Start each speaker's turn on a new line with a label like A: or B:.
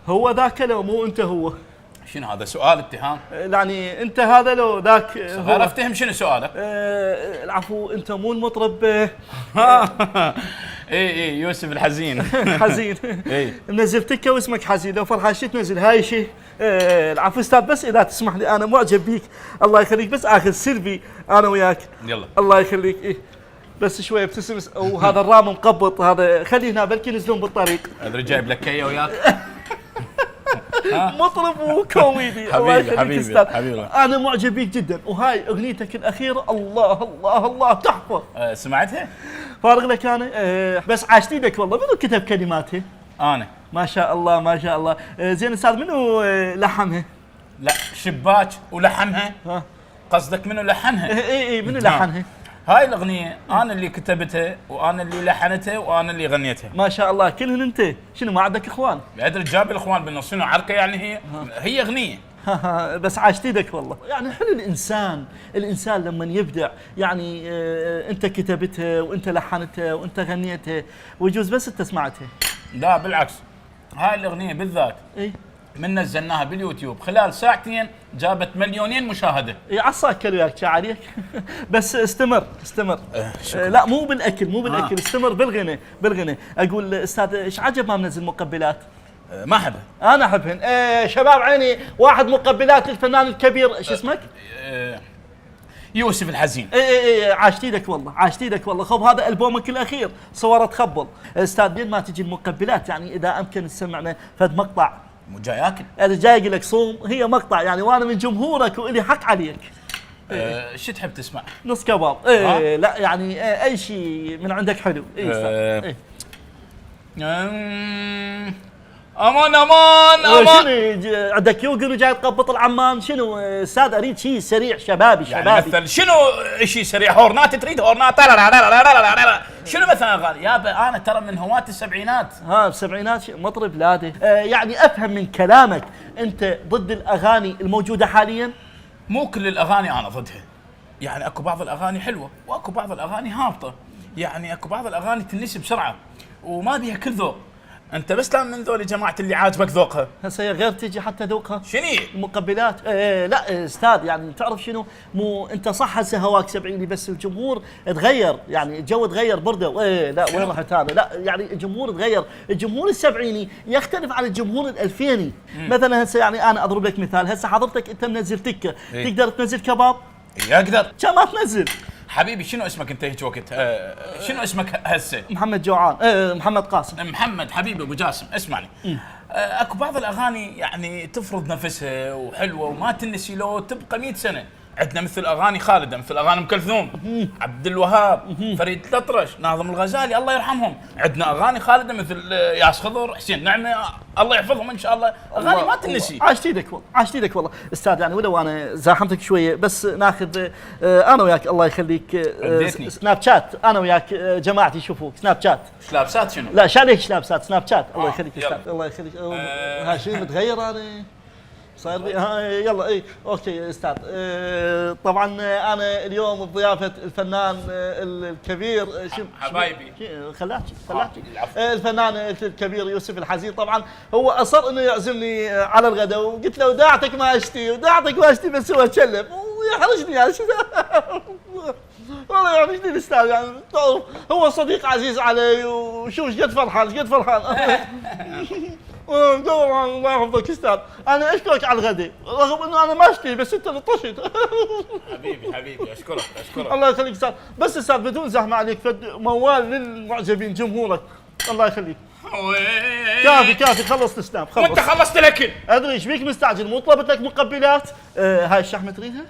A: هو ذاك لو مو انت هو؟
B: شنو هذا سؤال اتهام؟
A: يعني انت هذا لو ذاك
B: غير افتهم شنو سؤالك؟
A: العفو، انت مو المطرب؟
B: اي يوسف الحزين.
A: حزين.
B: اي
A: منزل تكه واسمك حزين، لو فرحان شي تنزل هاي شيء. العفو استاذ، بس اذا تسمح لي انا معجب بيك، الله يخليك، بس اخذ سيلفي انا وياك.
B: يلا
A: الله يخليك. إيه بس شويه ابتسم، وهذا الرام مقبط هذا خليه هنا بلكي ينزلون بالطريق.
B: ادري جايب لك كيه وياك.
A: مطرب وكوميدي. الله
B: حبيبي
A: يخليك
B: حبيبي
A: استاذ.
B: حبيبي.
A: انا معجب بيك جدا، وهاي اغنيتك الاخيره الله الله الله تحفه.
B: سمعتها؟
A: فارغ لك انا. بس عاشت ايدك والله. منو كتب كلماتها؟
B: انا.
A: ما شاء الله ما شاء الله. زين استاذ، منو لحمها؟
B: لا شباك ولحمها.
A: ها
B: قصدك منو لحنها؟
A: اي منو لحنها؟
B: هاي الاغنيه انا اللي كتبتها وانا اللي لحنتها وانا اللي غنيتها.
A: ما شاء الله. كلهن انت؟ شنو ما عندك اخوان؟
B: ادري جاب الاخوان بالنص، شنو عركه يعني؟ هي اغنيه.
A: بس عاشت ايدك والله. يعني حلو الانسان لما يبدع، يعني انت كتبتها وانت لحنتها وانت غنيتها، ويجوز بس انت سمعتها.
B: لا بالعكس، هاي الاغنيه بالذات
A: اي
B: من نزلناها باليوتيوب خلال ساعتين جابت 2,000,000 مشاهده.
A: اي عصاك وياك شا عليك. بس استمر. لا مو بالاكل استمر بالغنى. اقول استاذ، ايش عجب ما منزل مقبلات؟
B: ما احبها.
A: انا احبهن. شباب عيني، واحد مقبلات الفنان الكبير، ايش اسمك؟
B: يوسف الحزين.
A: اي عاشت ايدك والله. خب هذا البومك الاخير صوره تخبل. استاذ لين ما تجي المقبلات، يعني اذا امكن تسمعنا فد مقطع.
B: مو جاي اكل.
A: انا جاي اقول لك صوم، هي مقطع يعني، وانا من جمهورك والي حق عليك.
B: شو تحب تسمع؟
A: نص كباب. لا يعني اي شيء من عندك حلو.
B: امان.
A: شنو عندك يوغن وجاي تقبط العمان؟ شنو استاذ؟ اريد شيء سريع شبابي.
B: يعني مثل شنو شيء سريع؟ هورنات تريد هورنات؟ شنو مثلا اغاني؟ يابا انا ترى من هواة السبعينات.
A: السبعينات مطرب لاده. يعني افهم من كلامك انت ضد الاغاني الموجوده حاليا؟
B: مو كل الاغاني انا ضدها، يعني اكو بعض الاغاني حلوه واكو بعض الاغاني هابطه، يعني اكو بعض الاغاني تنسي بسرعه وما بيها كل ذوق. انت بس لا من ذول جماعه اللي عاجبك ذوقها،
A: هسه غير تجي حتى ذوقها.
B: شني
A: المقبلات. لا استاذ، يعني تعرف شنو، مو انت صح هسه هواك سبعيني، بس الجمهور تغير، يعني الجو تغير برده. لا وين رحت هذا؟ لا يعني الجمهور تغير. الجمهور السبعيني يختلف عن الجمهور الالفيني. مثلا هسه يعني انا اضرب لك مثال، هسه حضرتك انت منزل تكه، تقدر تنزل كباب؟
B: يقدر.
A: كم ما تنزل
B: حبيبي. شنو اسمك انت هيك وقت؟ شنو اسمك هسه؟
A: محمد جوعان. محمد قاسم.
B: محمد حبيبي ابو جاسم. اسمعني، اكو بعض الاغاني يعني تفرض نفسها وحلوه وما تنسي لو تبقى 100 سنه. عندنا مثل اغاني خالده، مثل اغاني ام كلثوم، عبد الوهاب، فريد الأطرش، ناظم الغزالي الله يرحمهم. عندنا اغاني خالده مثل ياس خضر، حسين نعمه الله يحفظهم ان شاء الله. اغاني ما تنسي.
A: عاشت ايدك والله استاذ. يعني ولو انا زاحمتك شويه، بس ناخذ انا وياك الله يخليك سناب شات. انا وياك جماعتي يشوفوك سناب شات.
B: شلابسات شنو؟
A: لا شاليك شلابسات سناب شات. الله يخليك استاذ. الله يخليك. ها شيء متغير انا صاير بي. يلا اي اوكي استاذ. طبعا انا اليوم بضيافه الفنان الكبير
B: حبايبي.
A: خلاك الفنان الكبير يوسف الحزين. طبعا هو اصر انه يعزمني على الغداء، وقلت له داعتك ما اشتي بس هو تشلف ويحرجني يعني. والله يعرفني الاستاذ، يعني تعرف هو صديق عزيز علي، وشوف ايش قد فرحان. الله يحفظك استاذ. انا اشكرك على الغداء رغم انه انا ما اشتهي، بس انت لطشت.
B: حبيبي اشكرك.
A: الله يخليك استاذ. بس استاذ بدون زحمه عليك، فد موال للمعجبين جمهورك. الله يخليك. كافي خلصت السناب.
B: وانت خلصت الاكل.
A: ادري ايش بيك مستعجل؟ مو طلبت لك مقبلات؟ هاي الشحمه تريدها؟